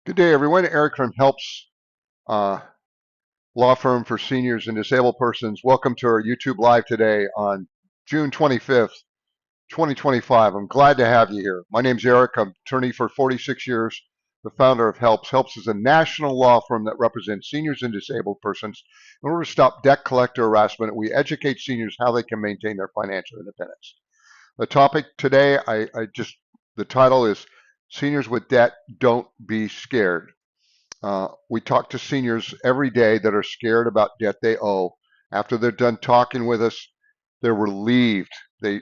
Good day, everyone. Eric from Helps uh, Law Firm for Seniors and Disabled Persons. Welcome to our YouTube Live today on June 25th, 2025. I'm glad to have you here. My name's Eric. I'm attorney for 46 years, the founder of Helps. Helps is a national law firm that represents seniors and disabled persons. In order to stop debt collector harassment, we educate seniors how they can maintain their financial independence. The topic today, the title is Seniors with Debt, Don't Be Scared. We talk to seniors every day that are scared about debt they owe. After they're done talking with us, they're relieved. They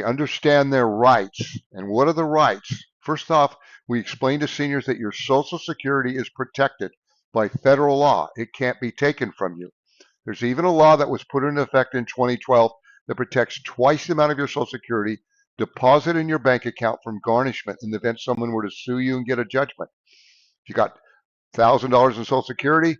understand their rights. And what are the rights? First off, we explain to seniors that your Social Security is protected by federal law. It can't be taken from you. There's even a law that was put into effect in 2012 that protects twice the amount of your Social Security deposited in your bank account from garnishment in the event someone were to sue you and get a judgment. If you got $1,000 in Social Security,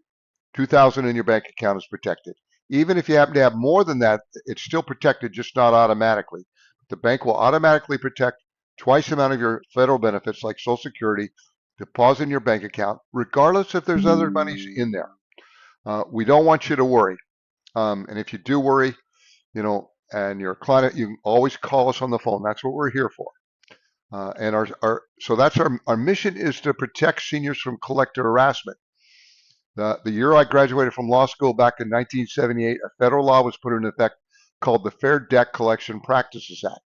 $2,000 in your bank account is protected. Even if you happen to have more than that, it's still protected, just not automatically. The bank will automatically protect twice the amount of your federal benefits, like Social Security, deposit in your bank account, regardless if there's other monies in there. We don't want you to worry. And if you do worry, and you're a client, you can always call us on the phone. That's what we're here for. So that's our mission is to protect seniors from collector harassment. The year I graduated from law school back in 1978, a federal law was put into effect called the Fair Debt Collection Practices Act.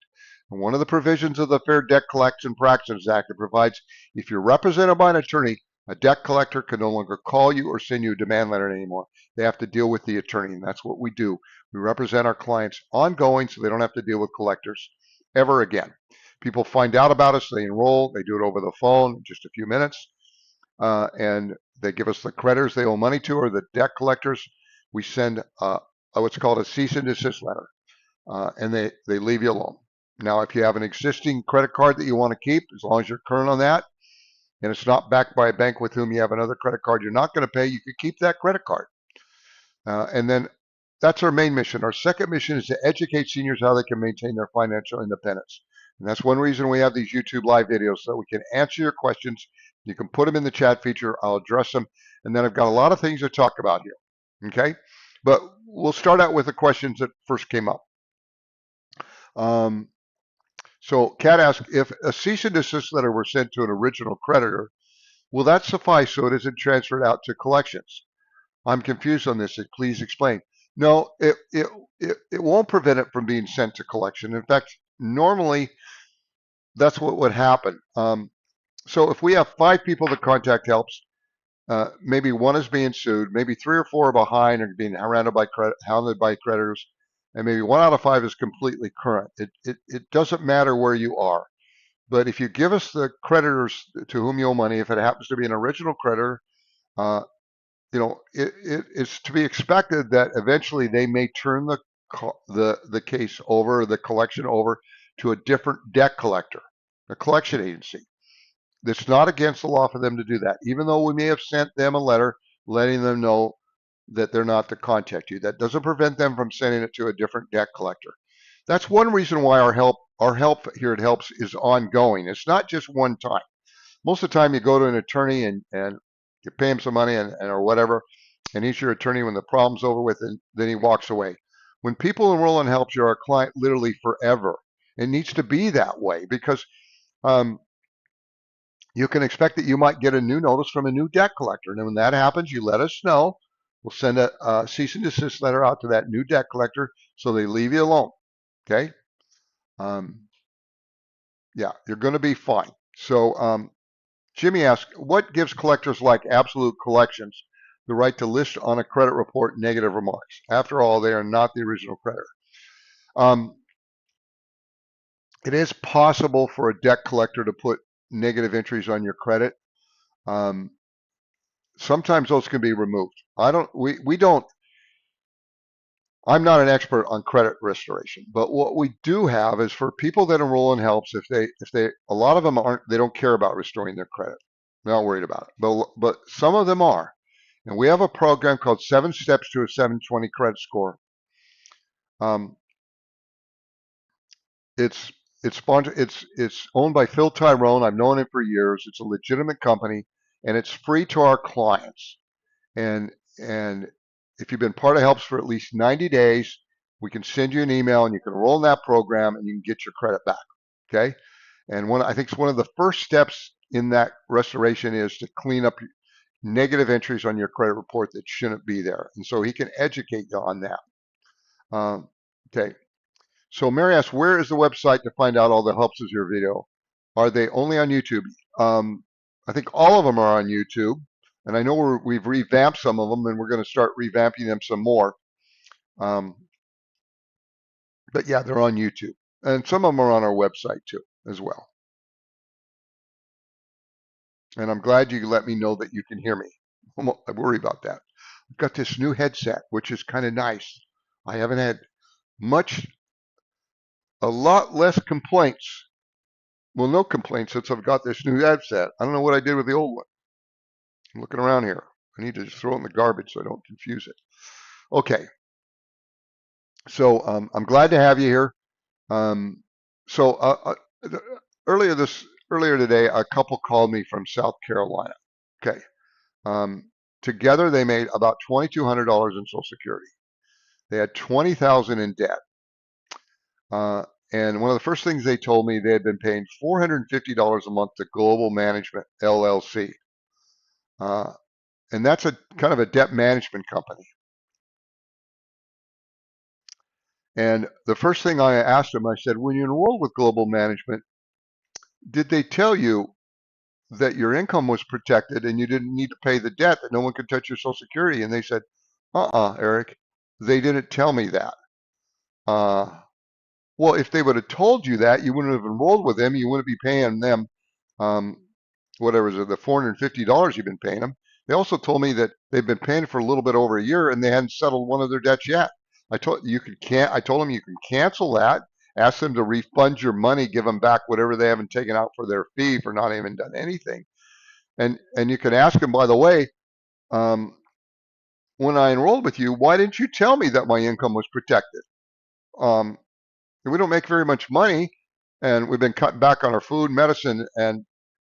And one of the provisions of the Fair Debt Collection Practices Act, it provides if you're represented by an attorney, a debt collector can no longer call you or send you a demand letter anymore. They have to deal with the attorney, and that's what we do. We represent our clients ongoing so they don't have to deal with collectors ever again. People find out about us, they enroll, they do it over the phone in just a few minutes, and they give us the creditors they owe money to or the debt collectors. We send what's called a cease and desist letter, and they leave you alone. Now, if you have an existing credit card that you want to keep, as long as you're current on that, and it's not backed by a bank with whom you have another credit card you're not going to pay, you could keep that credit card. And then that's our main mission. Our second mission is to educate seniors how they can maintain their financial independence. And that's one reason we have these YouTube live videos, so we can answer your questions. You can put them in the chat feature. I'll address them. And then I've got a lot of things to talk about here. Okay? But we'll start out with the questions that first came up. So Kat asked, if a cease and desist letter were sent to an original creditor, will that suffice so it isn't transferred out to collections? I'm confused on this. Please explain. No, it won't prevent it from being sent to collection. In fact, normally that's what would happen. So if we have 5 people that contact Helps, maybe one is being sued, maybe 3 or 4 are behind and being hounded by creditors, and maybe 1 out of 5 is completely current. It doesn't matter where you are. But if you give us the creditors to whom you owe money, if it happens to be an original creditor, it's to be expected that eventually they may turn the case over, the collection over to a different debt collector, a collection agency. It's not against the law for them to do that, even though we may have sent them a letter letting them know that they're not to contact you. That doesn't prevent them from sending it to a different debt collector. That's one reason why our help here at Helps is ongoing. It's not just one time. Most of the time you go to an attorney and you pay him some money or whatever, and he's your attorney when the problem's over with, and then he walks away. When people enroll in Helps, you're our client literally forever. It needs to be that way because you can expect that you might get a new notice from a new debt collector. And when that happens, you let us know. We'll send a cease and desist letter out to that new debt collector so they leave you alone. Okay? Yeah, you're going to be fine. So Jimmy asked, what gives collectors like Absolute Collections the right to list on a credit report negative remarks? After all, they are not the original creditor. It is possible for a debt collector to put negative entries on your credit. Sometimes those can be removed. I'm not an expert on credit restoration, but what we do have is for people that enroll in Helps, a lot of them they don't care about restoring their credit. They're not worried about it, but some of them are. And we have a program called 7 Steps to a 720 Credit Score. It's owned by Phil Tyrone. I've known him for years. It's a legitimate company. and it's free to our clients. And if you've been part of Helps for at least 90 days, we can send you an email and you can enroll in that program and you can get your credit back. Okay. And I think it's one of the first steps in that restoration is to clean up negative entries on your credit report that shouldn't be there. And so he can educate you on that. Okay. So Mary asks, where is the website to find out all the Helps is your video? Are they only on YouTube? I think all of them are on YouTube. And I know we've revamped some of them, and we're going to start revamping them some more. But yeah, they're on YouTube. And some of them are on our website too, as well. And I'm glad you let me know that you can hear me. I worry about that. I've got this new headset, which is kind of nice. I haven't had a lot less complaints. Well, no complaints since I've got this new headset. I don't know what I did with the old one. I'm looking around here. I need to just throw it in the garbage so I don't confuse it. Okay. So I'm glad to have you here. So earlier today, a couple called me from South Carolina. Okay. Together they made about $2,200 in Social Security. They had $20,000 in debt. And one of the first things they told me, they had been paying $450 a month to Global Management LLC. And that's a kind of a debt management company. And the first thing I asked them, I said, when you enrolled with Global Management, did they tell you that your income was protected and you didn't need to pay the debt, that no one could touch your Social Security? And they said, Eric, they didn't tell me that. Well, if they would have told you that, you wouldn't have enrolled with them. You wouldn't be paying them, whatever is it, the $450 you've been paying them. They also told me that they've been paying for a little bit over a year and they hadn't settled one of their debts yet. I told them you can cancel that, ask them to refund your money, give them back whatever they haven't taken out for their fee for not even done anything. And you can ask them, by the way, when I enrolled with you, why didn't you tell me that my income was protected? We don't make very much money, and we've been cutting back on our food, medicine, and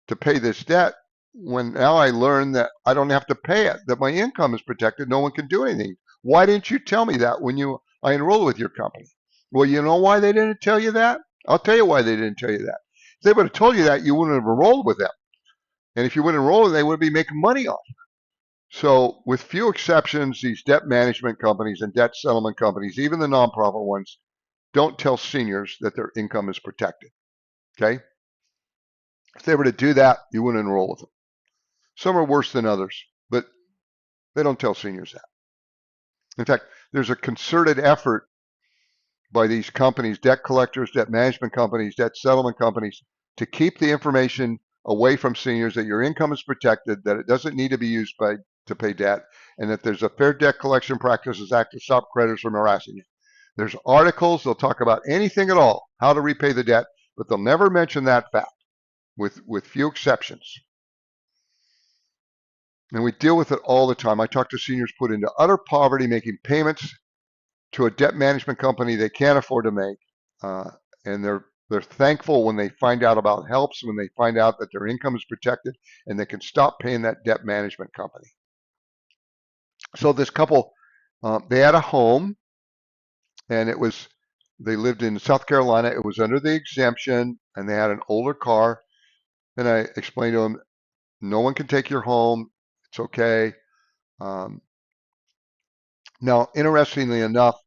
to pay this debt. When now I learn that I don't have to pay it, that my income is protected, no one can do anything. Why didn't you tell me that when I enrolled with your company? Well, you know why they didn't tell you that? I'll tell you why they didn't tell you that. If they would have told you that, you wouldn't have enrolled with them. And if you would enroll, they would be making money off it. So with few exceptions, these debt management companies and debt settlement companies, even the nonprofit ones, don't tell seniors that their income is protected. Okay? If they were to do that, you wouldn't enroll with them. Some are worse than others, but they don't tell seniors that. In fact, there's a concerted effort by these companies, debt collectors, debt management companies, debt settlement companies, to keep the information away from seniors that your income is protected, that it doesn't need to be used to pay debt, and that there's a Fair Debt Collection Practices Act to stop creditors from harassing you. There's articles, they'll talk about anything at all, how to repay the debt, but they'll never mention that fact, with few exceptions. And we deal with it all the time. I talk to seniors put into utter poverty, making payments to a debt management company they can't afford to make. And they're thankful when they find out about Helps, when they find out that their income is protected and they can stop paying that debt management company. So this couple, they had a home, and they lived in South Carolina. It was under the exemption, and they had an older car. And I explained to them, no one can take your home. It's okay. Now, interestingly enough,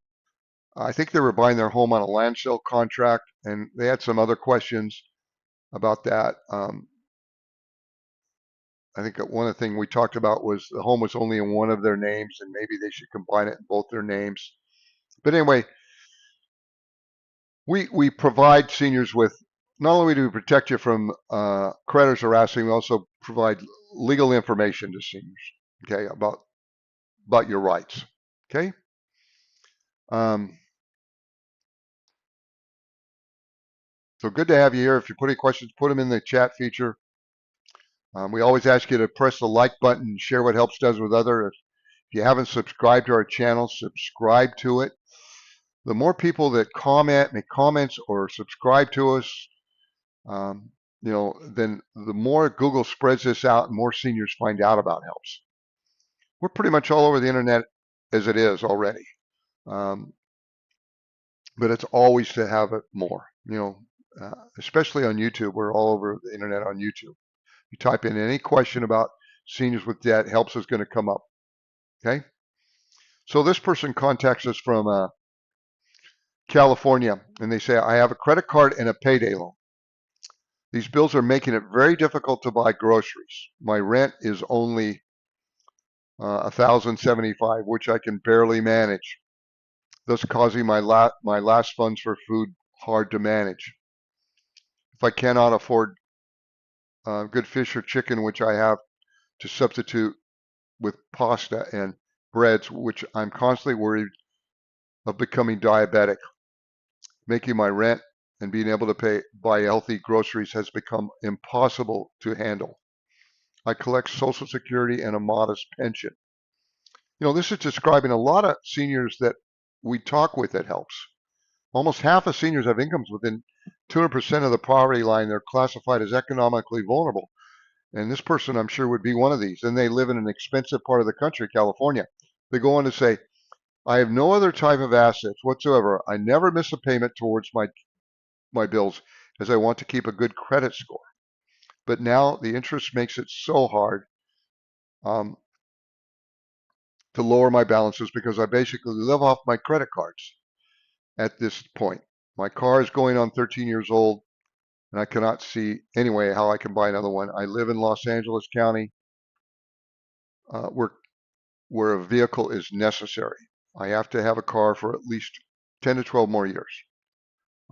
I think they were buying their home on a land sale contract, and they had some other questions about that. I think one of the things we talked about was the home was only in one of their names, and maybe they should combine it in both their names. But anyway, we provide seniors with, not only do we protect you from creditors harassing, we also provide legal information to seniors, okay, about your rights, okay? So good to have you here. If you put any questions, put them in the chat feature. We always ask you to press the like button and share what Helps does with others. If you haven't subscribed to our channel, subscribe to it. The more people that make comments or subscribe to us, then the more Google spreads this out and more seniors find out about helps. We're pretty much all over the internet as it is already. But it's always to have it more, especially on YouTube. We're all over the internet on YouTube. You type in any question about seniors with debt, helps is going to come up. Okay. So this person contacts us from California, and they say, I have a credit card and a payday loan. These bills are making it very difficult to buy groceries. My rent is only $1,075, which I can barely manage, thus causing my last funds for food hard to manage. If I cannot afford good fish or chicken, which I have to substitute with pasta and breads, which I'm constantly worried of becoming diabetic. Making my rent and being able to buy healthy groceries has become impossible to handle. I collect Social Security and a modest pension. This is describing a lot of seniors that we talk with that helps. Almost half of seniors have incomes within 200% of the poverty line. They're classified as economically vulnerable. And this person, I'm sure, would be one of these. And they live in an expensive part of the country, California. They go on to say, I have no other type of assets whatsoever. I never miss a payment towards my bills as I want to keep a good credit score. But now the interest makes it so hard to lower my balances because I basically live off my credit cards at this point. My car is going on 13 years old, and I cannot see anyway how I can buy another one. I live in Los Angeles County, where a vehicle is necessary. I have to have a car for at least 10 to 12 more years.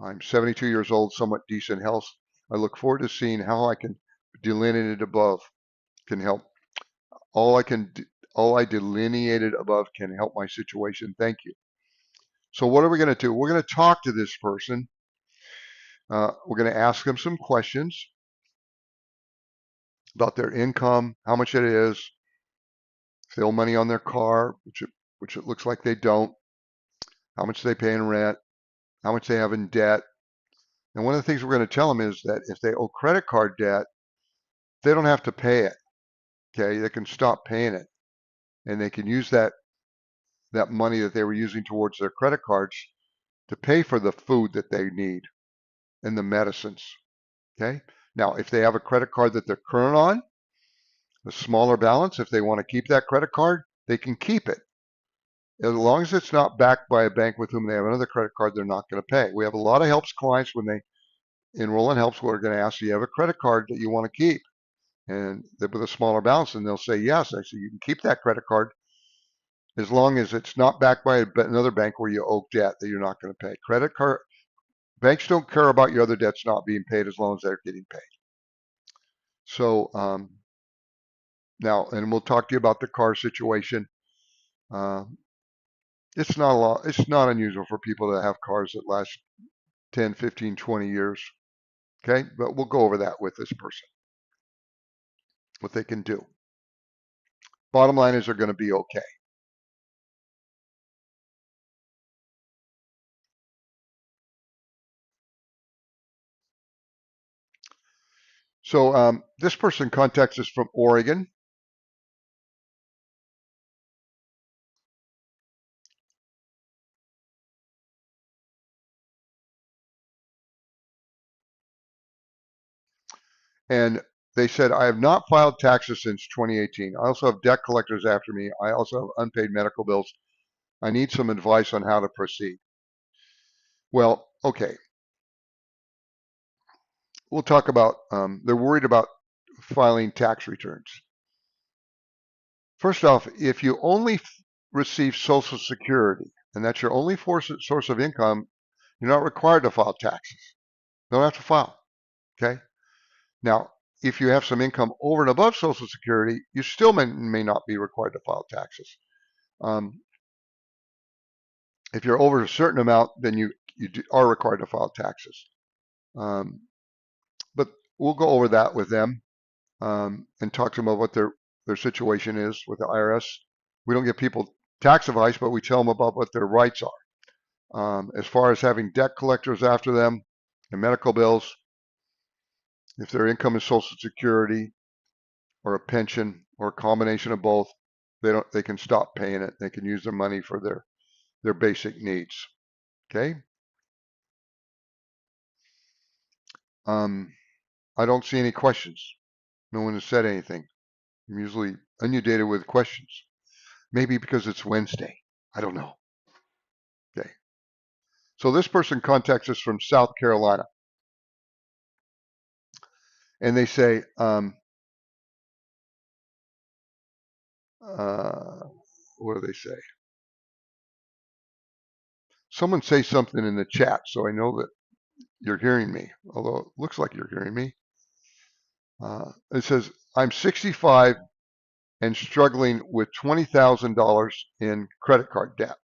I'm 72 years old, somewhat decent health. I look forward to seeing how I can delineate above can help. All I delineated above can help my situation. Thank you. So what are we going to do? We're going to talk to this person. We're going to ask them some questions about their income, how much it is, if they owe money on their car, which it looks like they don't, how much they pay in rent, how much they have in debt. And one of the things we're going to tell them is that if they owe credit card debt, they don't have to pay it. Okay, they can stop paying it, and they can use that money that they were using towards their credit cards to pay for the food that they need and the medicines. Okay. Now, if they have a credit card that they're current on, a smaller balance, if they want to keep that credit card, they can keep it. As long as it's not backed by a bank with whom they have another credit card, they're not going to pay. We have a lot of helps clients when they enroll in helps, we're going to ask, do you have a credit card that you want to keep? And with a smaller balance, and they'll say yes. I say, you can keep that credit card as long as it's not backed by another bank where you owe debt that you're not going to pay. Credit card banks don't care about your other debts not being paid as long as they're getting paid. So now, and we'll talk to you about the car situation. It's not unusual for people to have cars that last 10, 15, 20 years. Okay, but we'll go over that with this person, what they can do. Bottom line is they're going to be okay. So this person contacts us from Oregon. And they said, I have not filed taxes since 2018. I also have debt collectors after me. I also have unpaid medical bills. I need some advice on how to proceed. Well, okay. We'll talk about, they're worried about filing tax returns. First off, if you only receive Social Security, and that's your only source of income, you're not required to file taxes. You don't have to file, okay? Now, if you have some income over and above Social Security, you still may not be required to file taxes. If you're over a certain amount, then you are required to file taxes. But we'll go over that with them and talk to them about what their situation is with the IRS. We don't give people tax advice, but we tell them about what their rights are. As far as having debt collectors after them and medical bills, If their income is Social Security or a pension or a combination of both, they can stop paying it. They can use their money for their basic needs. Okay. I don't see any questions. No one has said anything. I'm usually inundated with questions. Maybe because it's Wednesday. I don't know. Okay. So this person contacts us from South Carolina, and they say, what do they say? Someone say something in the chat so I know that you're hearing me, although it looks like you're hearing me. It says, I'm 65 and struggling with $20,000 in credit card debt.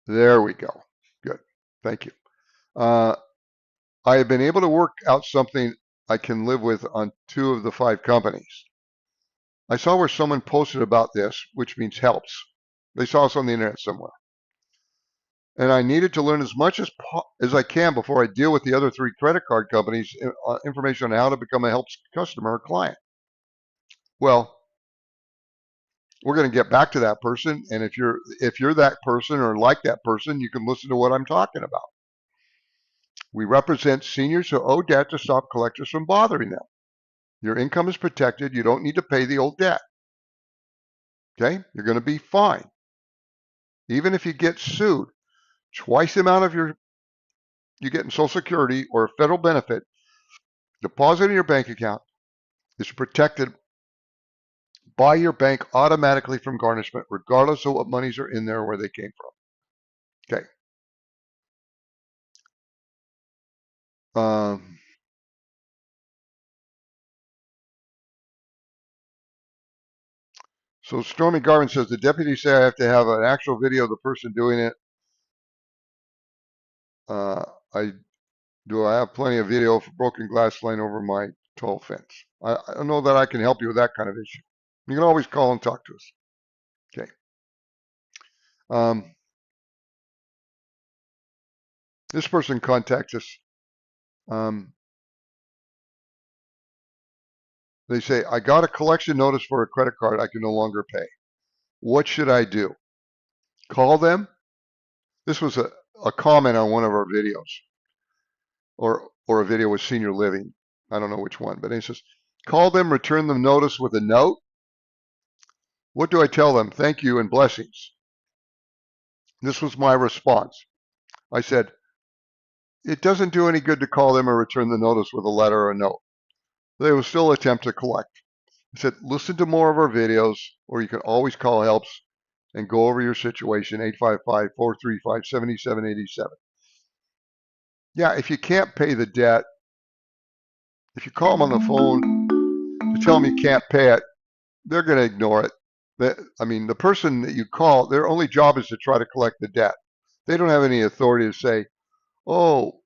There we go. Good. Thank you. I have been able to work out something I can live with on 2 of the 5 companies. I saw where someone posted about this, which means helps. They saw us on the internet somewhere. And I needed to learn as much as I can before I deal with the other 3 credit card companies, information on how to become a helps customer or client. Well, we're going to get back to that person, and if you're that person or like that person, you can listen to what I'm talking about. We represent seniors who owe debt to stop collectors from bothering them. Your income is protected. You don't need to pay the old debt. Okay? You're going to be fine. Even if you get sued, twice the amount you get in Social Security or a federal benefit deposited in your bank account is protected by your bank automatically from garnishment, regardless of what monies are in there or where they came from. Okay. So Stormy Garvin says the deputy say I have to have an actual video of the person doing it. Uh, I have plenty of video for broken glass laying over my tall fence. I don't know that I can help you with that kind of issue. You can always call and talk to us. Okay. This person contacts us. They say, I got a collection notice for a credit card I can no longer pay. What should I do? Call them? This was a comment on one of our videos, or a video with senior living. I don't know which one, but it says, call them, return them notice with a note. What do I tell them? Thank you and blessings. This was my response. I said, it doesn't do any good to call them or return the notice with a letter or a note. They will still attempt to collect. I said, listen to more of our videos, or you can always call helps and go over your situation, 855-435-7787. Yeah, if you can't pay the debt, if you call them on the phone to tell them you can't pay it, they're going to ignore it. The person that you call, their only job is to try to collect the debt. They don't have any authority to say, oh,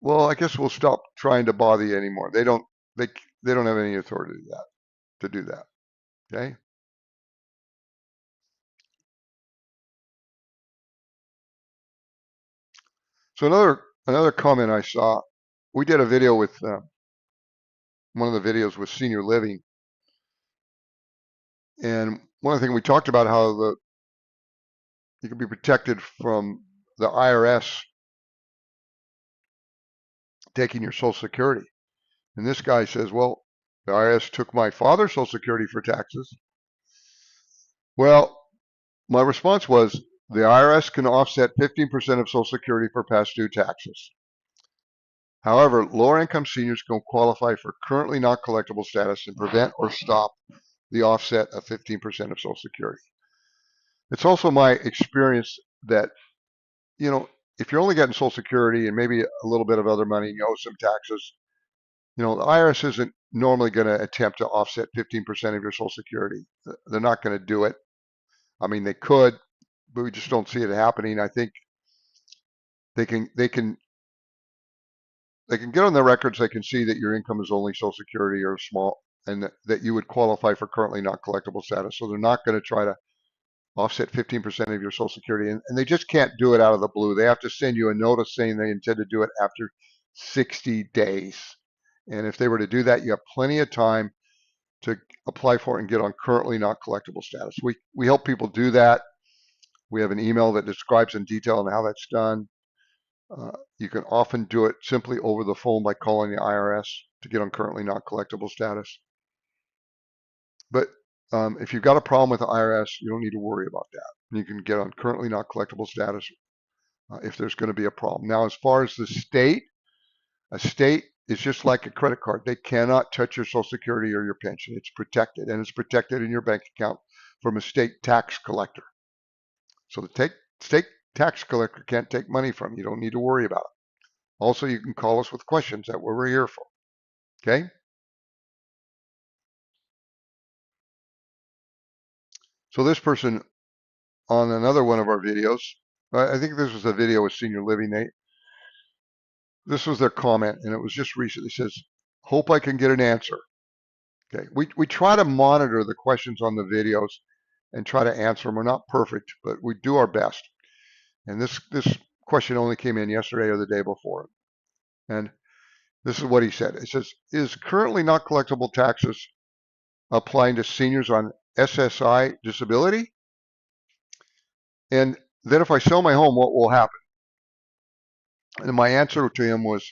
well, I guess we'll stop trying to bother you anymore. They don't have any authority to do that. Okay. So another comment I saw, we did a video with one of the videos with senior living, and one of the things we talked about how you can be protected from the IRS taking your Social Security. And this guy says, well, the IRS took my father's Social Security for taxes. Well, my response was, the IRS can offset 15% of Social Security for past due taxes. However, lower income seniors can qualify for currently not collectible status and prevent or stop the offset of 15% of Social Security. It's also my experience that, if you're only getting Social Security and maybe a little bit of other money, you owe some taxes, the IRS isn't normally going to attempt to offset 15% of your Social Security. They're not going to do it. I mean, they could, but we just don't see it happening. I think they can get on their records. They can see that your income is only Social Security or small, and that you would qualify for currently not collectible status. So they're not going to try to offset 15% of your Social Security, and they just can't do it out of the blue. They have to send you a notice saying they intend to do it after 60 days. And if they were to do that, you have plenty of time to apply for it and get on currently not collectible status. We help people do that. We have an email that describes in detail on how that's done. You can often do it simply over the phone by calling the IRS to get on currently not collectible status. But if you've got a problem with the IRS, you don't need to worry about that. You can get on currently not collectible status if there's going to be a problem. Now, as far as the state, a state is just like a credit card. They cannot touch your Social Security or your pension. It's protected, and it's protected in your bank account from a state tax collector. So the state tax collector can't take money from you. You don't need to worry about it. Also, you can call us with questions that we're here for. Okay? So this person on another one of our videos, I think this was a video with Senior Living, Nate. This was their comment, and it was just recently. It says, hope I can get an answer. Okay, we try to monitor the questions on the videos and try to answer them. We're not perfect, but we do our best. And this question only came in yesterday or the day before. And this is what he said. It says, is currently not collectible taxes applying to seniors on SSI disability? And then if I sell my home, what will happen? And my answer to him was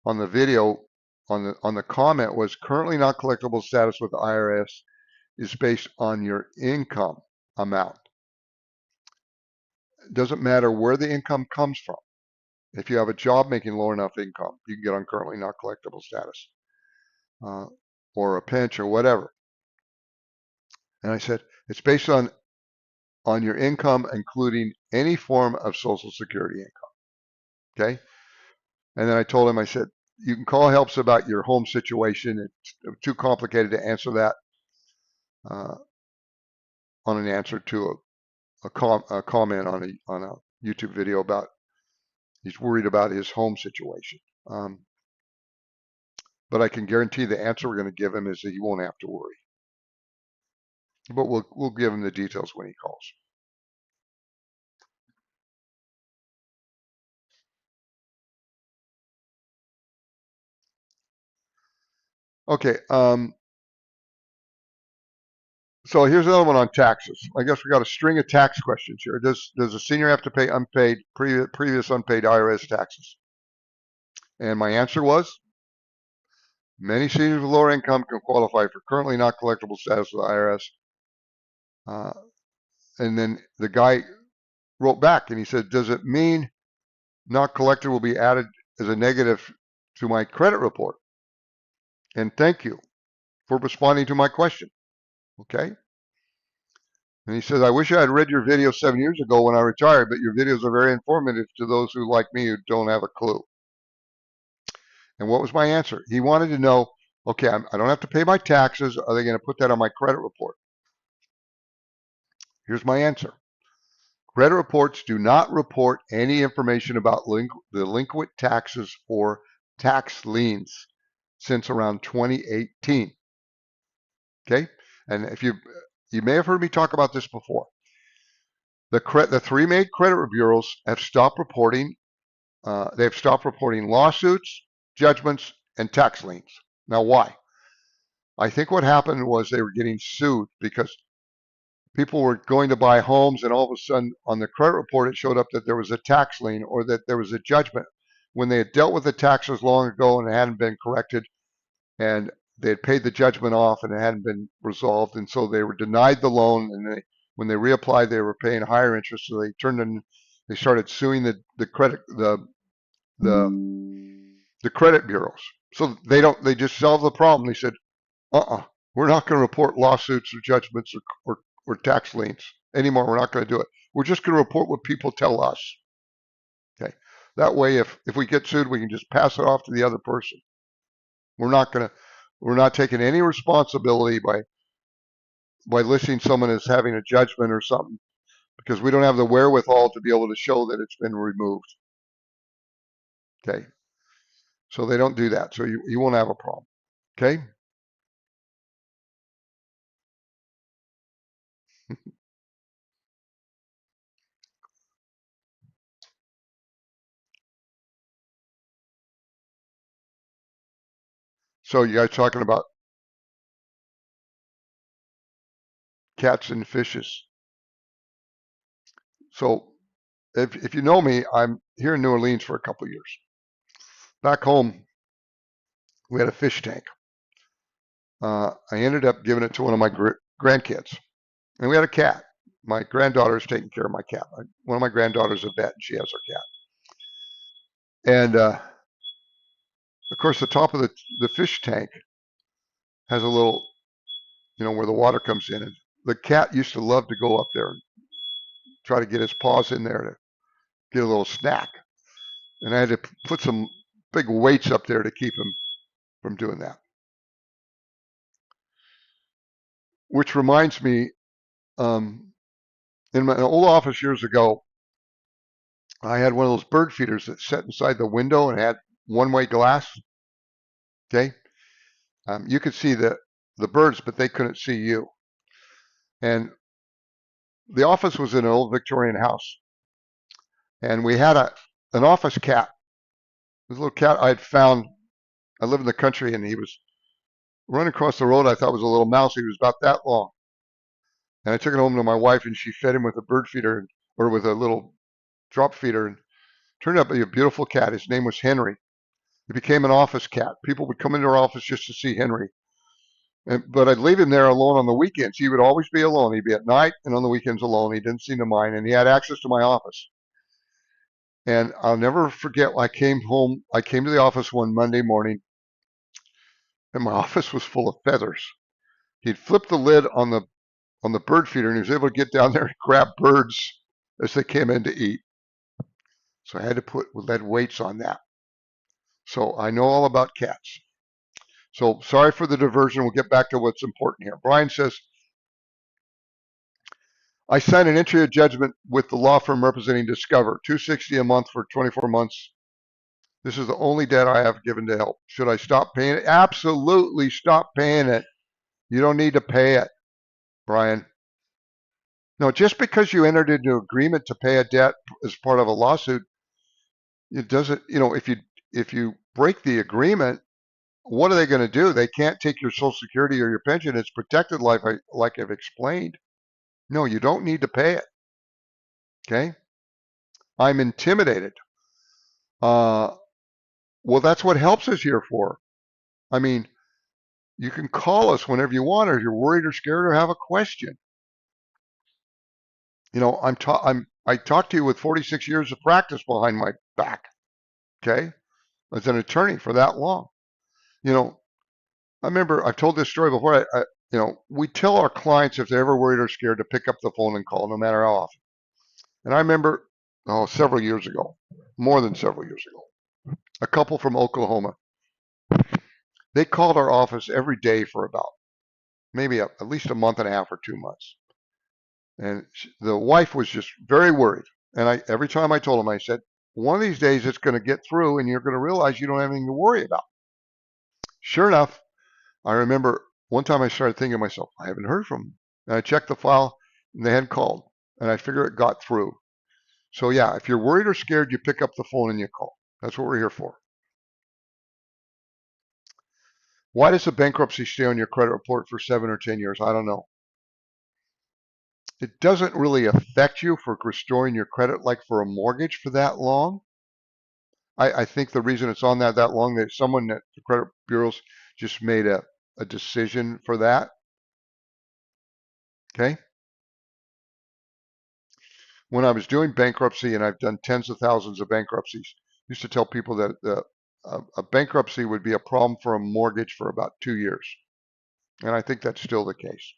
on the video, on the comment was currently not collectible status with the IRS is based on your income amount. It doesn't matter where the income comes from. If you have a job making low enough income, you can get on currently not collectible status or a pinch or whatever. And I said, it's based on your income, including any form of Social Security income. Okay. And then I told him, I said, you can call helps about your home situation. It's too complicated to answer that on an answer to a comment on a YouTube video about he's worried about his home situation. But I can guarantee the answer we're going to give him is that he won't have to worry. But we'll give him the details when he calls. Okay. So here's another one on taxes. I guess we got a string of tax questions here. Does a senior have to pay unpaid previous unpaid IRS taxes? And my answer was many seniors with lower income can qualify for currently not collectible status with the IRS. And then the guy wrote back and he said, does it mean not collected will be added as a negative to my credit report? And thank you for responding to my question. Okay. And he says, I wish I had read your video 7 years ago when I retired, but your videos are very informative to those who, like me, who don't have a clue. And what was my answer? He wanted to know, okay, I don't have to pay my taxes. Are they going to put that on my credit report? Here's my answer. Credit reports do not report any information about delinquent taxes or tax liens since around 2018. Okay? And if you may have heard me talk about this before. The three main credit bureaus have stopped reporting. They've stopped reporting lawsuits, judgments, and tax liens. Now, why? I think what happened was they were getting sued because people were going to buy homes, and all of a sudden, on the credit report, it showed up that there was a tax lien or that there was a judgment when they had dealt with the taxes long ago and it hadn't been corrected, and they had paid the judgment off and it hadn't been resolved, and so they were denied the loan. And when they reapplied, they were paying higher interest, so they started suing the credit bureaus. So they just solved the problem. They said, we're not going to report lawsuits or judgments or tax liens anymore. We're not going to do it. We're just going to report what people tell us. Okay. That way, if we get sued, we can just pass it off to the other person. We're not taking any responsibility by listing someone as having a judgment or something, because we don't have the wherewithal to be able to show that it's been removed. Okay. So they don't do that. So you won't have a problem. Okay. So you guys talking about cats and fishes. So if you know me, I'm here in New Orleans for a couple of years. Back home, we had a fish tank. I ended up giving it to one of my grandkids, and we had a cat. My granddaughter is taking care of my cat. One of my granddaughters is a vet, and she has her cat. And of course, the top of the fish tank has a little, where the water comes in, and the cat used to love to go up there and try to get his paws in there to get a little snack. And I had to put some big weights up there to keep him from doing that. Which reminds me, in my old office years ago, I had one of those bird feeders that sat inside the window and had one-way glass. Okay, you could see the birds, but they couldn't see you. And the office was in an old Victorian house, and we had an office cat. This little cat I had found. I live in the country, and he was running across the road. I thought it was a little mouse. He was about that long, and I took it home to my wife, and she fed him with a bird feeder or with a little drop feeder, and turned out to be a beautiful cat. His name was Henry. He became an office cat. People would come into our office just to see Henry. But I'd leave him there alone on the weekends. He would always be alone. He'd be at night and on the weekends alone. He didn't seem to mind, and he had access to my office. And I'll never forget. I came to the office one Monday morning, and my office was full of feathers. He'd flipped the lid on the bird feeder, and he was able to get down there and grab birds as they came in to eat. So I had to put lead weights on that. So I know all about cats. So sorry for the diversion. We'll get back to what's important here. Brian says, I signed an entry of judgment with the law firm representing Discover, $260 a month for 24 months. This is the only debt I have given to help. Should I stop paying it? Absolutely stop paying it. You don't need to pay it, Brian. No, just because you entered into an agreement to pay a debt as part of a lawsuit, it doesn't, if you break the agreement, what are they going to do? They can't take your Social Security or your pension. It's protected life, like I've explained. No, you don't need to pay it. Okay? I'm intimidated. Well, that's what helps is here for. I mean, you can call us whenever you want, or if you're worried or scared or have a question. I talked to you with 46 years of practice behind my back. Okay, as an attorney for that long. I remember I've told this story before. We tell our clients if they're ever worried or scared to pick up the phone and call, no matter how often. And I remember, several years ago, more than several years ago, a couple from Oklahoma. They called our office every day for about maybe at least a month and a half or 2 months. And the wife was just very worried. And every time I told them, I said, one of these days it's going to get through and you're going to realize you don't have anything to worry about. Sure enough, I remember one time I started thinking to myself, I haven't heard from them. And I checked the file and they had called. And I figure it got through. So yeah, if you're worried or scared, you pick up the phone and you call. That's what we're here for. Why does a bankruptcy stay on your credit report for 7 or 10 years? I don't know. It doesn't really affect you for restoring your credit like for a mortgage for that long. I think the reason it's on that long, that someone at the credit bureaus just made a decision for that. Okay. When I was doing bankruptcy, and I've done tens of thousands of bankruptcies, I used to tell people that a bankruptcy would be a problem for a mortgage for about 2 years. And I think that's still the case.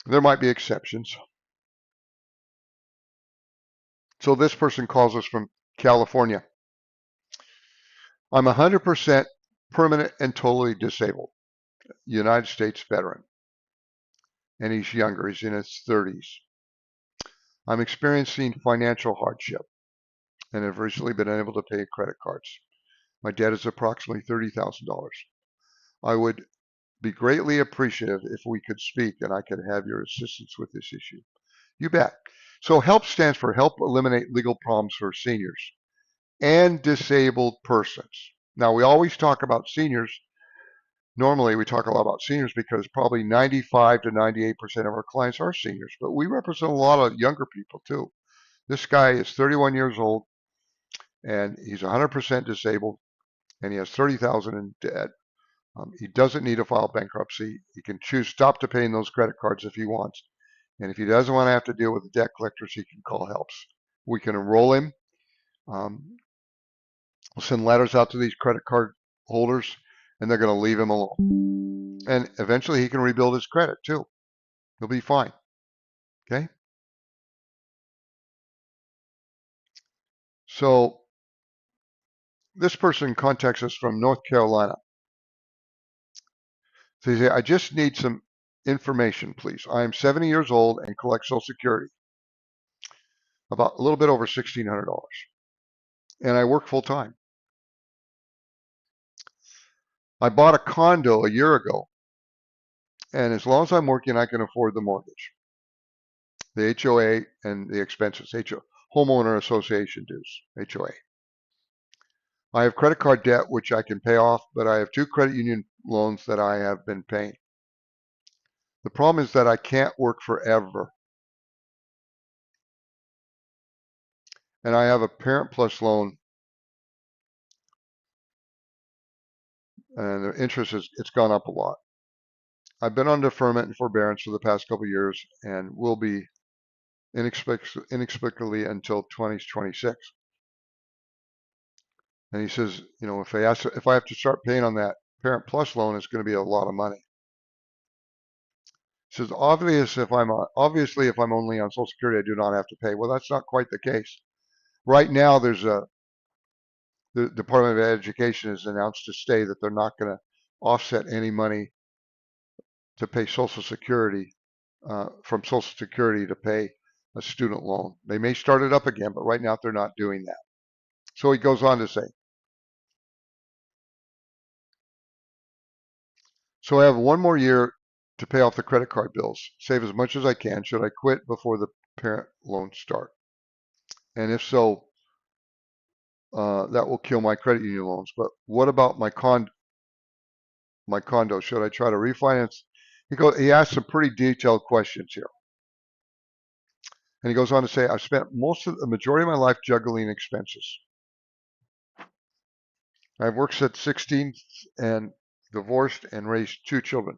There might be exceptions. So this person calls us from California. I'm 100% permanent and totally disabled. United States veteran. And he's younger. He's in his 30s. I'm experiencing financial hardship and have recently been unable to pay credit cards. My debt is approximately $30,000. I would be greatly appreciative if we could speak and I could have your assistance with this issue. You bet. So HELP stands for Help Eliminate Legal Problems for Seniors. and disabled persons. Now, we always talk about seniors. Normally, we talk a lot about seniors because probably 95 to 98% of our clients are seniors, but we represent a lot of younger people too. This guy is 31 years old and he's 100% disabled and he has 30,000 in debt. He doesn't need to file bankruptcy. He can choose stop to paying those credit cards if he wants. And if he doesn't want to have to deal with the debt collectors, he can call helps. We can enroll him. We'll send letters out to these credit card holders and they're going to leave him alone. And eventually he can rebuild his credit too. He'll be fine. Okay. So this person contacts us from North Carolina. So he says, I just need some information, please. I am 70 years old and collect Social Security, about a little bit over $1,600. And I work full time. I bought a condo a year ago. And as long as I'm working, I can afford the mortgage, the HOA, and the expenses, homeowner association dues, HOA. I have credit card debt, which I can pay off, but I have 2 credit union loans that I have been paying. The problem is that I can't work forever. And I have a Parent Plus loan, and the interest it's gone up a lot. I've been on deferment and forbearance for the past couple of years, and will be inexplicably until 2026. And he says, you know, if I have to start paying on that Parent Plus loan, it's going to be a lot of money. He says, obviously if I'm only on Social Security, I do not have to pay. Well, that's not quite the case. Right now, the Department of Education has announced to stay that they're not going to offset any money to pay Social Security from Social Security to pay a student loan. They may start it up again, but right now they're not doing that. So he goes on to say, so I have one more year to pay off the credit card bills, save as much as I can. Should I quit before the parent loans start? And if so, that will kill my credit union loans. But what about my condo? Should I try to refinance? He asks some pretty detailed questions here. And he goes on to say, I've spent the majority of my life juggling expenses. I've worked since 16 and divorced and raised 2 children.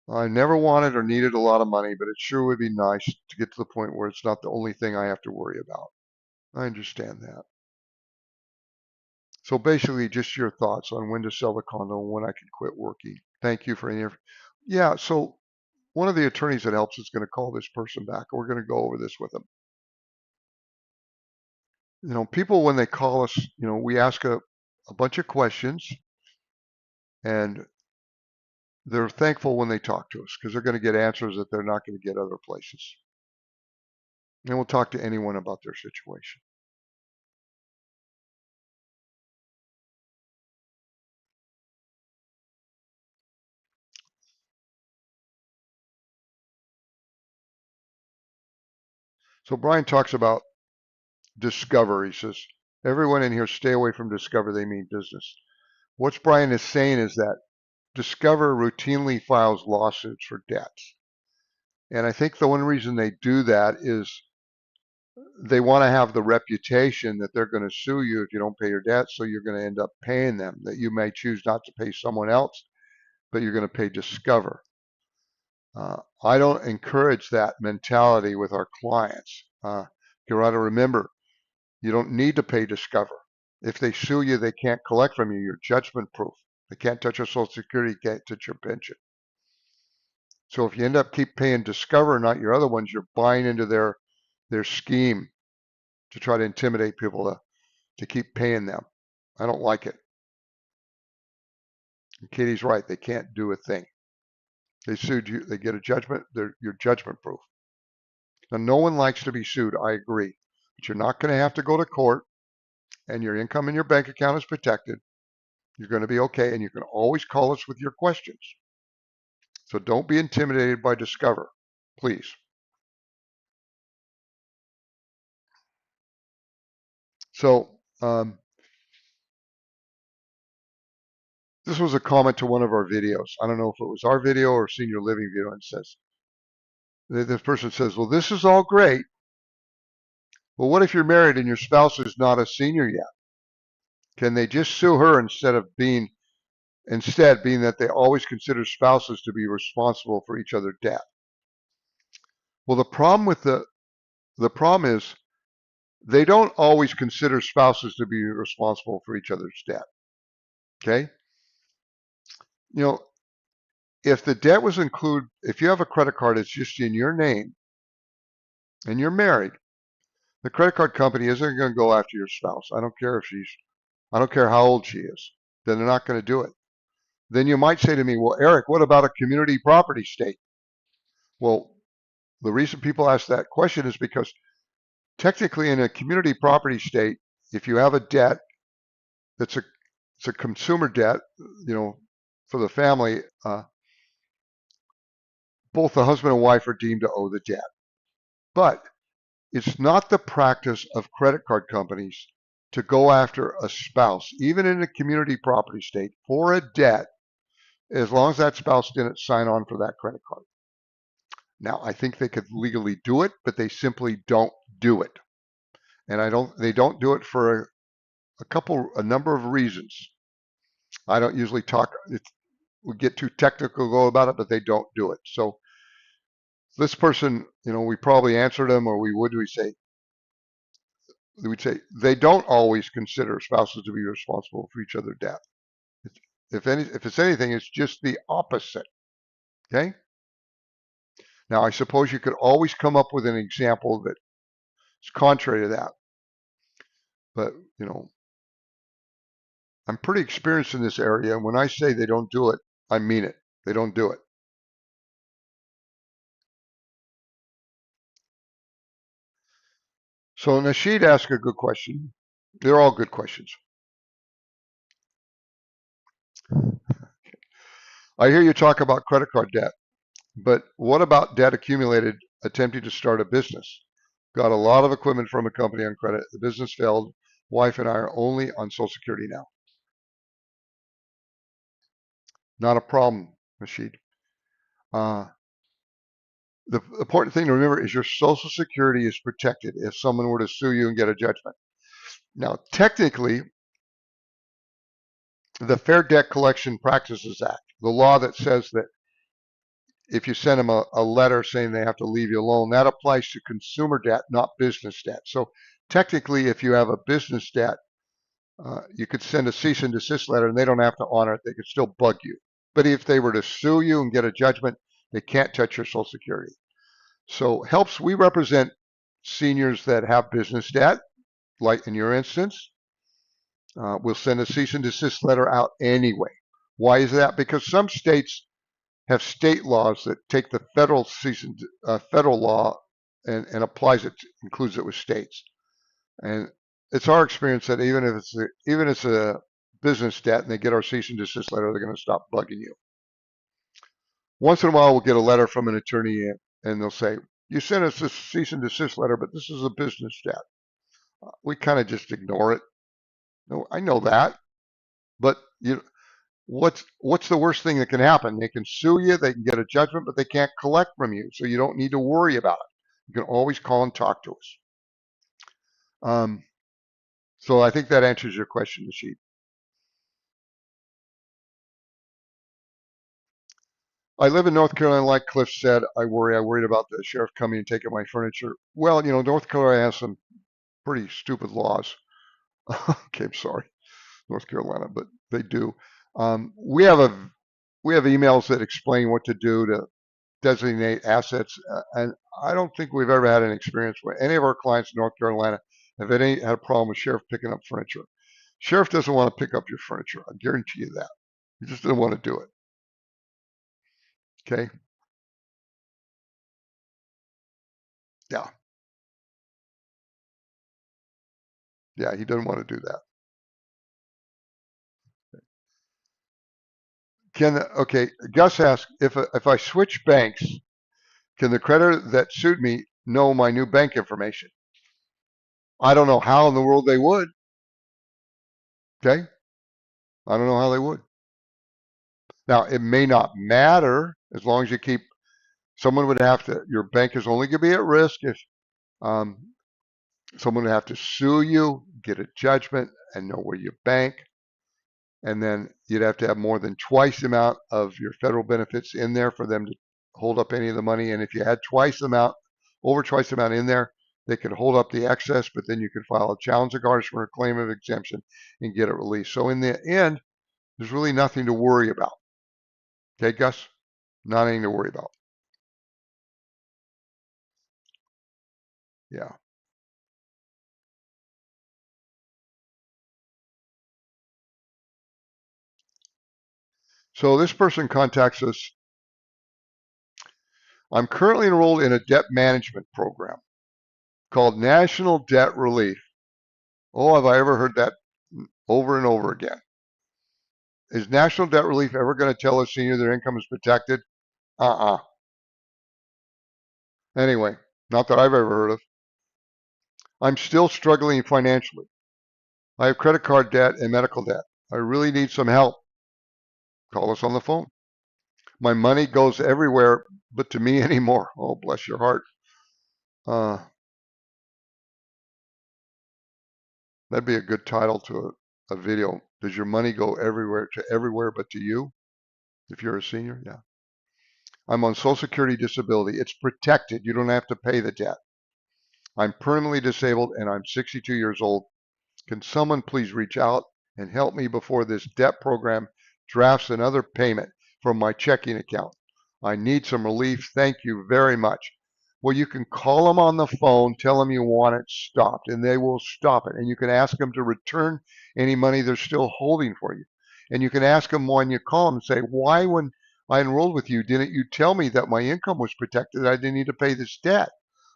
I never wanted or needed a lot of money, but it sure would be nice to get to the point where it's not the only thing I have to worry about. I understand that. So basically, just your thoughts on when to sell the condo and when I can quit working. Thank you for any. Yeah, so one of the attorneys that helps is going to call this person back. We're going to go over this with them. You know, people, when they call us, you know, we ask a bunch of questions, and they're thankful when they talk to us because they're going to get answers that they're not going to get other places. And we'll talk to anyone about their situation. So Brian talks about discover. He says, everyone in here stay away from discover. They mean business. What Brian is saying is that Discover routinely files lawsuits for debts. And I think the one reason they do that is they want to have the reputation that they're going to sue you if you don't pay your debt, so you're going to end up paying them, that you may choose not to pay someone else, but you're going to pay Discover. I don't encourage that mentality with our clients. You got to remember, you don't need to pay Discover. If they sue you, they can't collect from you. You're judgment proof. They can't touch your Social Security, can't touch your pension. So if you end up keep paying Discover, not your other ones, you're buying into their scheme to try to intimidate people to keep paying them. I don't like it. And Katie's right. They can't do a thing. They sued you. They get a judgment. You're judgment proof. Now, no one likes to be sued. I agree. But you're not going to have to go to court, and your income in your bank account is protected. You're going to be okay, and you can always call us with your questions. So don't be intimidated by Discover, please. So this was a comment to one of our videos. I don't know if it was our video or senior living video, and it says, this person says, well, this is all great. Well, what if you're married and your spouse is not a senior yet? Can they just sue her being that they always consider spouses to be responsible for each other's debt? Well, the problem is they don't always consider spouses to be responsible for each other's debt. Okay? You know, if the debt was included, if you have a credit card that's just in your name and you're married, the credit card company isn't going to go after your spouse. I don't care how old she is. Then they're not going to do it. Then you might say to me, well, Eric, what about a community property state? Well, the reason people ask that question is because technically in a community property state, if you have a debt it's a consumer debt, for the family, both the husband and wife are deemed to owe the debt. But it's not the practice of credit card companies to go after a spouse, even in a community property state, for a debt, as long as that spouse didn't sign on for that credit card. Now, I think they could legally do it, but they simply don't do it. And they don't do it for a number of reasons. I don't usually we get too technical about it, but they don't do it. So this person, we probably answered them, or we'd say they don't always consider spouses to be responsible for each other's debt. If it's anything, it's just the opposite. Okay. Now, I suppose you could always come up with an example that's contrary to that, but I'm pretty experienced in this area, and when I say they don't do it, I mean it. They don't do it. So Nasheed asked a good question. They're all good questions. I hear you talk about credit card debt, but what about debt accumulated attempting to start a business? Got a lot of equipment from a company on credit. The business failed. Wife and I are only on Social Security now. Not a problem, Nasheed. The important thing to remember is your Social Security is protected if someone were to sue you and get a judgment. Now, technically, the Fair Debt Collection Practices Act, the law that says that if you send them a letter saying they have to leave you alone, that applies to consumer debt, not business debt. So technically, if you have a business debt, you could send a cease and desist letter and they don't have to honor it. They could still bug you. But if they were to sue you and get a judgment, they can't touch your Social Security. So we represent seniors that have business debt, like in your instance. We'll send a cease and desist letter out anyway. Why is that? Because some states have state laws that take the federal law and includes it with states. And it's our experience that even if it's a business debt and they get our cease and desist letter, they're going to stop bugging you. Once in a while, we'll get a letter from an attorney and they'll say, you sent us this cease and desist letter, but this is a business debt. We kind of just ignore it. No, I know that, but what's the worst thing that can happen? They can sue you, they can get a judgment, but they can't collect from you, so you don't need to worry about it. You can always call and talk to us. So I think that answers your question, Nasheed. I live in North Carolina, like Cliff said. I worried about the sheriff coming and taking my furniture. Well, North Carolina has some pretty stupid laws. Okay, I'm sorry, North Carolina, but they do. We have emails that explain what to do to designate assets, and I don't think we've ever had an experience where any of our clients in North Carolina have had a problem with sheriff picking up furniture. Sheriff doesn't want to pick up your furniture. I guarantee you that. He just doesn't want to do it. Okay. Yeah. Yeah. He doesn't want to do that. Gus asked if I switch banks, can the creditor that sued me know my new bank information? I don't know how in the world they would. Okay? I don't know how they would. Now, it may not matter as long as you keep, someone would have to, your bank is only going to be at risk if um, someone would have to sue you, get a judgment, and know where you bank. And then you'd have to have more than twice the amount of your federal benefits in there for them to hold up any of the money. And if you had twice the amount, over twice the amount in there, they could hold up the excess, but then you could file a challenge of garnishment or claim of exemption and get it released. So in the end, there's really nothing to worry about. Okay, Gus? Not anything to worry about. Yeah. So this person contacts us. I'm currently enrolled in a debt management program called National Debt Relief. Oh, have I ever heard that over and over again? Is National Debt Relief ever going to tell a senior their income is protected? Uh-uh. Anyway, not that I've ever heard of. I'm still struggling financially. I have credit card debt and medical debt. I really need some help. Call us on the phone. My money goes everywhere but to me anymore. Oh, bless your heart. Uh, that'd be a good title to a video. Does your money go everywhere but to you? If you're a senior, yeah. I'm on Social Security disability. It's protected. You don't have to pay the debt. I'm permanently disabled and I'm 62 years old. Can someone please reach out and help me before this debt program drafts another payment from my checking account? I need some relief. Thank you very much. Well, you can call them on the phone, tell them you want it stopped, and they will stop it. And you can ask them to return any money they're still holding for you. And you can ask them when you call them and say, why, when I enrolled with you, didn't you tell me that my income was protected? I didn't need to pay this debt.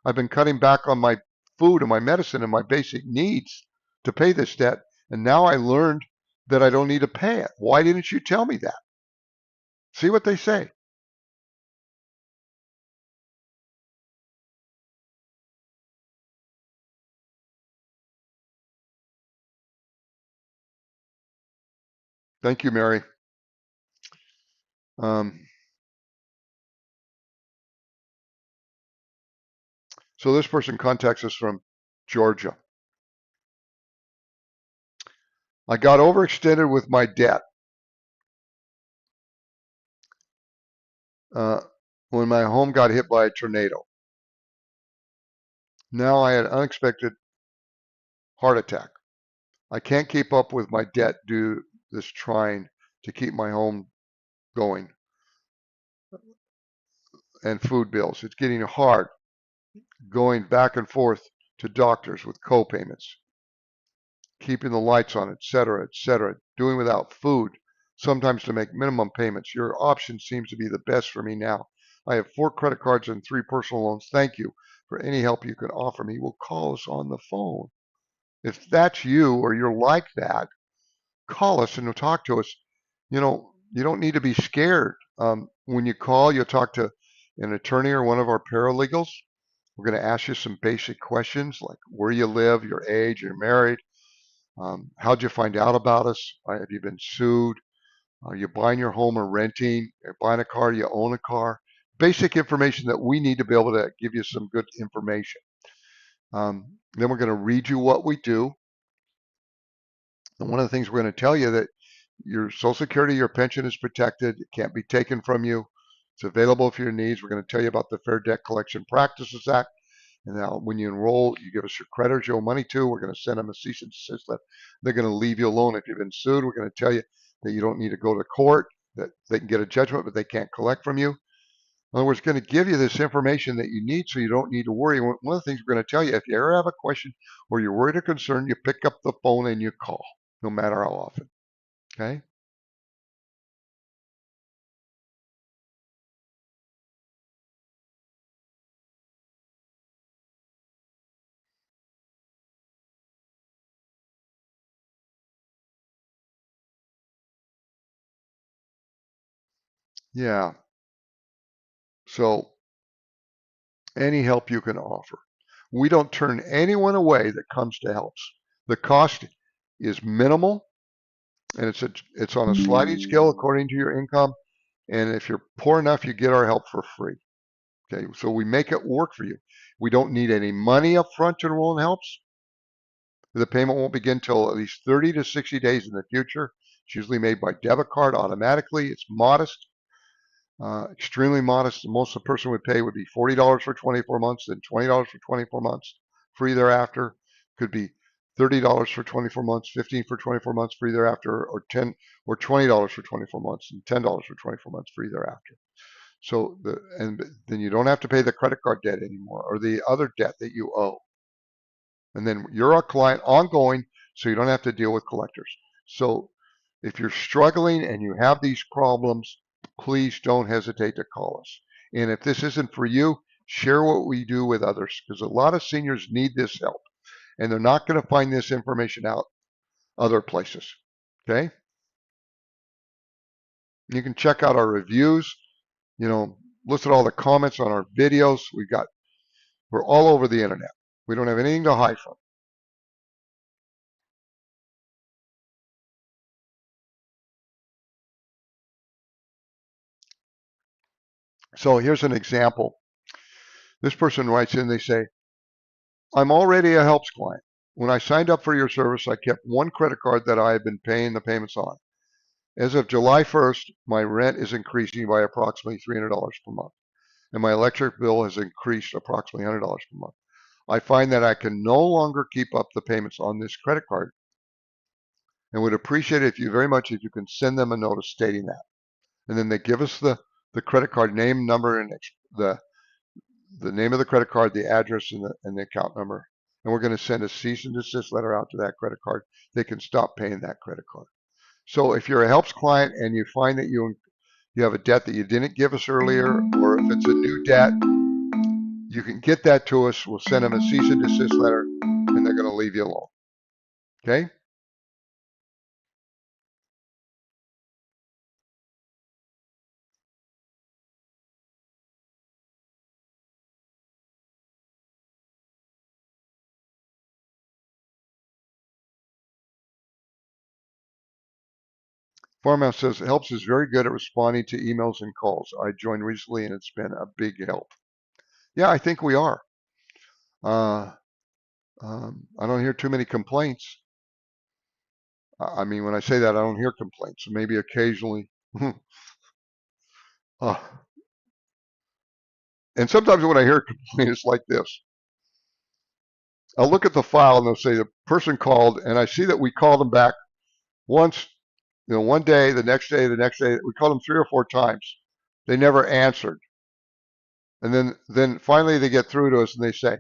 I've been cutting back on my food and my medicine and my basic needs to pay this debt. And now I learned that I don't need to pay it. Why didn't you tell me that? See what they say. Thank you, Mary. Um, so this person contacts us from Georgia. I got overextended with my debt uh, when my home got hit by a tornado. Now I had an unexpected heart attack. I can't keep up with my debt due to this trying to keep my home going and food bills. It's getting hard going back and forth to doctors with co-payments, keeping the lights on, etc., doing without food, sometimes to make minimum payments. Your option seems to be the best for me now. I have 4 credit cards and 3 personal loans. Thank you for any help you can offer me. Well, call us on the phone. If that's you or you're like that, call us and talk to us. You don't need to be scared. When you call, you'll talk to an attorney or one of our paralegals. We're going to ask you some basic questions like where you live, your age, you're married, how'd you find out about us? Have you been sued? Are you buying your home or renting? You're buying a car, you own a car. Basic information that we need to be able to give you some good information. Then we're going to read you what we do. And one of the things we're going to tell you that your Social Security, your pension is protected. It can't be taken from you. It's available for your needs. We're going to tell you about the Fair Debt Collection Practices Act. And now when you enroll, you give us your creditors you owe money to. We're going to send them a cease and desist letter. They're going to leave you alone. If you've been sued, we're going to tell you that you don't need to go to court, that they can get a judgment, but they can't collect from you. In other words, going to give you this information that you need so you don't need to worry. One of the things we're going to tell you, if you ever have a question or you're worried or concerned, you pick up the phone and you call, no matter how often. Okay? Yeah. So any help you can offer. We don't turn anyone away that comes to helps. The cost is minimal, and it's on a sliding scale according to your income. And if you're poor enough, you get our help for free. Okay, so we make it work for you. We don't need any money up front to enroll in helps. The payment won't begin until at least 30 to 60 days in the future. It's usually made by debit card automatically. It's modest, extremely modest. The most a person would pay would be $40 for 24 months, then $20 for 24 months, free thereafter. Could be $30 for 24 months, $15 for 24 months, free thereafter, or $20 for 24 months, and $10 for 24 months, free thereafter. So then you don't have to pay the credit card debt anymore or the other debt that you owe. And then you're a client ongoing, so you don't have to deal with collectors. So if you're struggling and you have these problems, please don't hesitate to call us. And if this isn't for you, share what we do with others, because a lot of seniors need this help, and they're not going to find this information out other places. Okay? You can check out our reviews, look at all the comments on our videos. We're all over the internet. We don't have anything to hide from. So here's an example. This person writes in, they say, I'm already a helps client. When I signed up for your service, I kept one credit card that I have been paying the payments on. As of July 1st, my rent is increasing by approximately $300 per month, and my electric bill has increased approximately $100 per month. I find that I can no longer keep up the payments on this credit card and would appreciate it very much if you can send them a notice stating that. And then they give us the credit card name, number, and the name of the credit card, the address, and the account number. And we're going to send a cease and desist letter out to that credit card. They can stop paying that credit card. So if you're a helps client and you find that you have a debt that you didn't give us earlier, or if it's a new debt, you can get that to us. We'll send them a cease and desist letter, and they're going to leave you alone. Okay? Farmhouse says, helps is very good at responding to emails and calls. I joined recently, and it's been a big help. Yeah, I think we are. I don't hear too many complaints. I mean, when I say that, I don't hear complaints. Maybe occasionally. uh, and sometimes when I hear a complaint, it's like this. I'll look at the file and they'll say the person called, and I see that we called them back once, one day, the next day, the next day. We called them 3 or 4 times. They never answered. And then finally they get through to us and they say,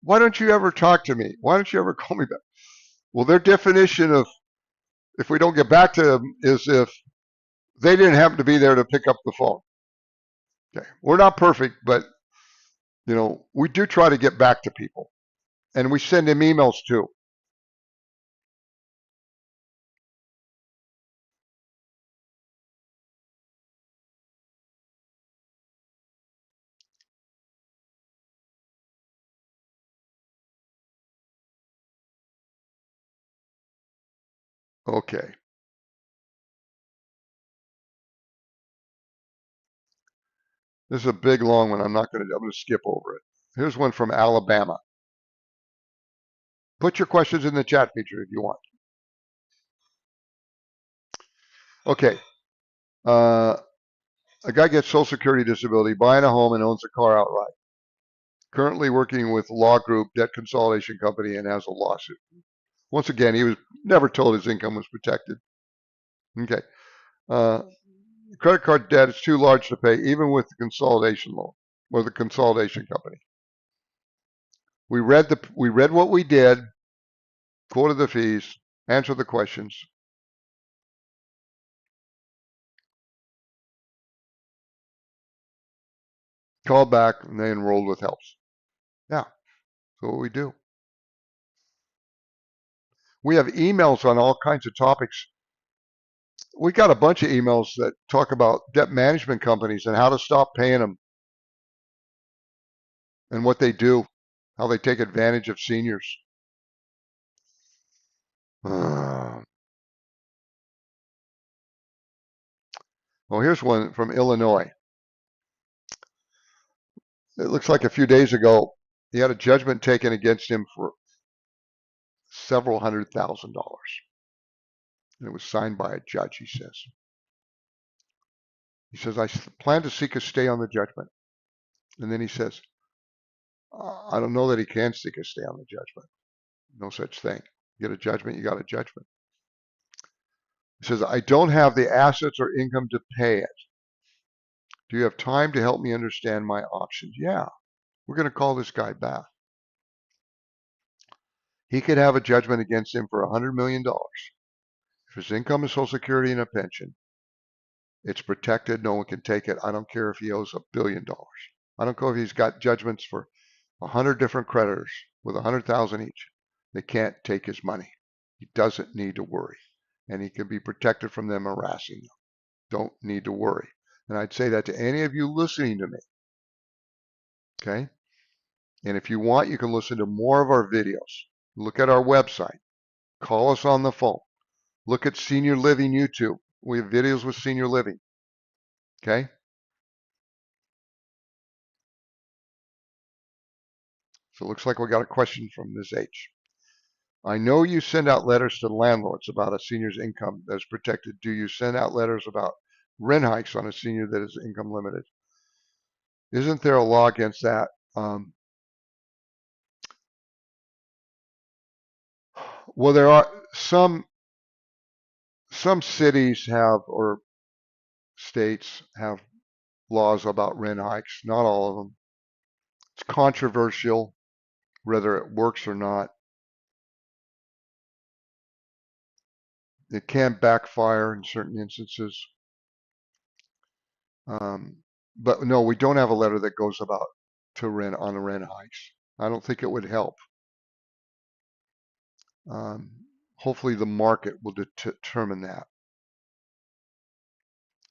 why don't you ever talk to me? Why don't you ever call me back? Well, their definition of if we don't get back to them is if they didn't happen to be there to pick up the phone. Okay. We're not perfect, but we do try to get back to people, and we send them emails too. Okay. This is a big long one. I'm going to skip over it. Here's one from Alabama. Put your questions in the chat feature if you want. Okay. A guy gets Social Security disability, buying a home, and owns a car outright. Currently working with law group, debt consolidation company, and has a lawsuit. Once again, he was never told his income was protected. Okay. Credit card debt is too large to pay, even with the consolidation loan or the consolidation company. We read what we did, quoted the fees, answered the questions. Called back, and they enrolled with helps. Yeah, that's what we do. We have emails on all kinds of topics. We got a bunch of emails that talk about debt management companies and how to stop paying them and what they do, how they take advantage of seniors. Well, here's one from Illinois. It looks like a few days ago, he had a judgment taken against him for several $100,000. And it was signed by a judge, he says. He says, I plan to seek a stay on the judgment. And then he says, I don't know that he can seek a stay on the judgment. No such thing. You get a judgment, you got a judgment. He says, I don't have the assets or income to pay it. Do you have time to help me understand my options? Yeah, we're going to call this guy back. He could have a judgment against him for $100 million. If his income is Social Security and a pension, it's protected. No one can take it. I don't care if he owes $1 billion. I don't care if he's got judgments for 100 different creditors with 100,000 each. They can't take his money. He doesn't need to worry. And he can be protected from them harassing you. Don't need to worry. And I'd say that to any of you listening to me. Okay? And if you want, you can listen to more of our videos. Look at our website. Call us on the phone. Look at Senior Living YouTube. We have videos with Senior Living. Okay? So it looks like we got a question from Ms. H. I know you send out letters to landlords about a senior's income that is protected. Do you send out letters about rent hikes on a senior that is income limited? Isn't there a law against that? Well, there are some cities have, or states have, laws about rent hikes. Not all of them. It's controversial whether it works or not. It can backfire in certain instances. But no, we don't have a letter that goes about to rent on the rent hikes. I don't think it would help. Hopefully the market will determine that.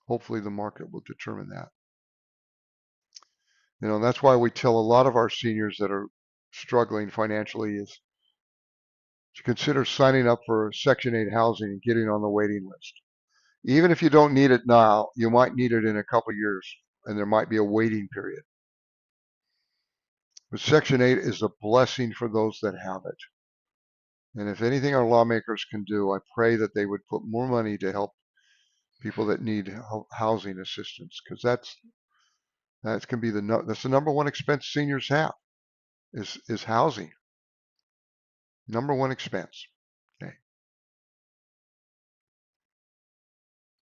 Hopefully the market will determine that. You know, that's why we tell a lot of our seniors that are struggling financially is to consider signing up for Section 8 housing and getting on the waiting list. Even if you don't need it now, you might need it in a couple years, and there might be a waiting period. But Section 8 is a blessing for those that have it. And if anything our lawmakers can do, I pray that they would put more money to help people that need housing assistance, because that can be that's the number one expense seniors have is housing. Number one expense. Okay.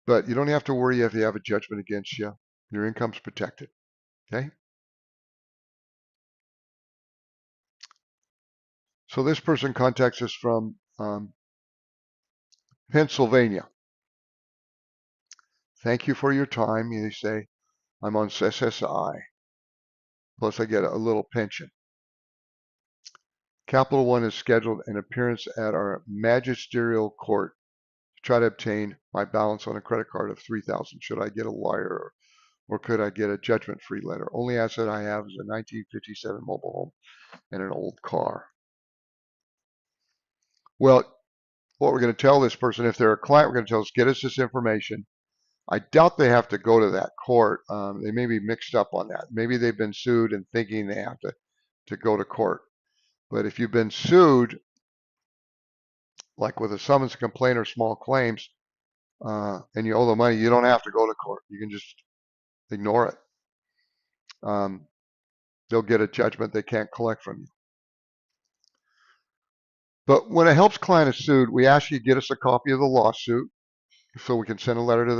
But you don't have to worry if you have a judgment against you. Your income's protected. Okay. So this person contacts us from Pennsylvania. Thank you for your time. They say, I'm on SSI. Plus I get a little pension. Capital One has scheduled an appearance at our magisterial court to try to obtain my balance on a credit card of $3,000. Should I get a lawyer, or could I get a judgment-free letter? Only asset I have is a 1957 mobile home and an old car. Well, what we're going to tell this person, if they're a client, we're going to tell us, get us this information. I doubt they have to go to that court. They may be mixed up on that. Maybe they've been sued and thinking they have to go to court. But if you've been sued, like with a summons complaint or small claims, and you owe the money, you don't have to go to court. You can just ignore it. They'll get a judgment they can't collect from you. But when a helps client is sued, we ask you to get us a copy of the lawsuit so we can send a letter to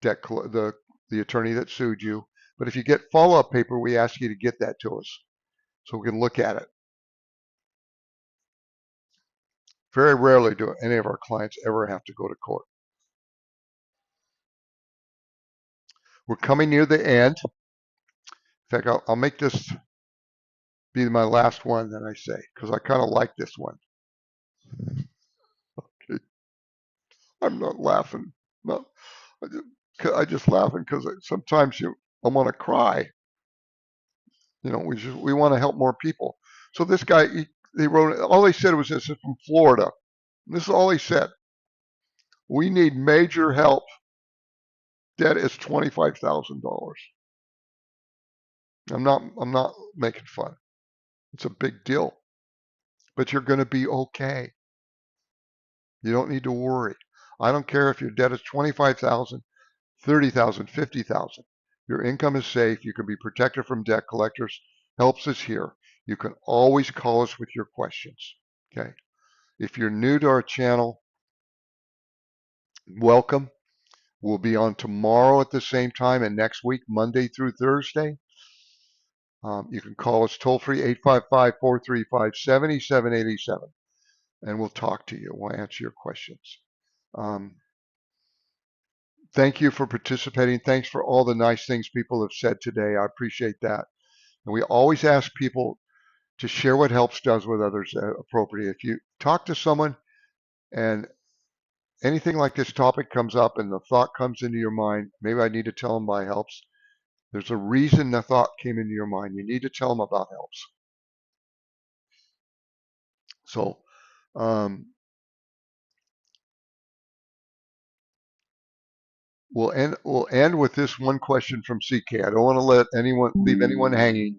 the attorney that sued you. But if you get follow-up paper, we ask you to get that to us so we can look at it. Very rarely do any of our clients ever have to go to court. We're coming near the end. In fact, I'll make this be my last one that I say, because I kind of like this one. Okay. I'm not laughing. No, I just laughing because sometimes I want to cry. You know, we want to help more people. So this guy, they wrote, all they said was this is from Florida. This is all he said. We need major help. Debt is $25,000. I'm not making fun. It's a big deal, but you're going to be okay. You don't need to worry. I don't care if your debt is 25,000, 30,000, 50,000. Your income is safe. You can be protected from debt collectors. Helps is here. You can always call us with your questions. Okay. If you're new to our channel, welcome. We'll be on tomorrow at the same time and next week, Monday through Thursday. You can call us toll free 855-435-7787 and we'll talk to you. We'll answer your questions. Um, Thank you for participating. Thanks for all the nice things people have said today. I appreciate that. And we always ask people to share what helps does with others appropriately. If you talk to someone and anything like this topic comes up and the thought comes into your mind, maybe I need to tell them about helps. There's a reason the thought came into your mind. You need to tell them about helps. So, um, we'll end with this one question from CK. I don't want to leave anyone hanging.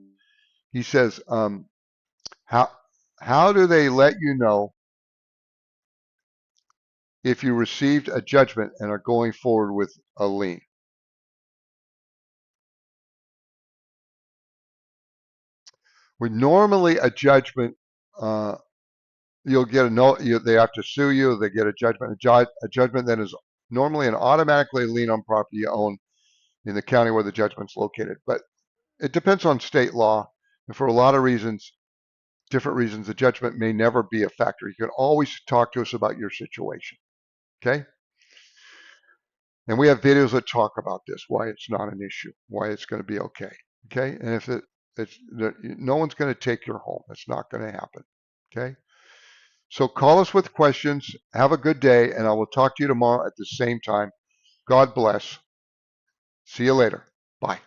He says, how how do they let you know if you received a judgment and are going forward with a lien? We normally a judgment, you'll get a no. They have to sue you. They get a judgment. A judgment that is normally an automatically lien on property you own in the county where the judgment's located. But it depends on state law, and for a lot of reasons, different reasons, the judgment may never be a factor. You can always talk to us about your situation. Okay. And we have videos that talk about this, why it's not an issue, why it's going to be okay. Okay. And if no one's going to take your home, it's not going to happen. Okay. So call us with questions. Have a good day, and I will talk to you tomorrow at the same time. God bless. See you later. Bye.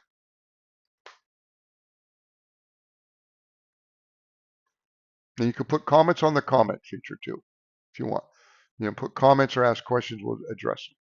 And you can put comments on the comment feature too, if you want. Put comments or ask questions. We'll address them.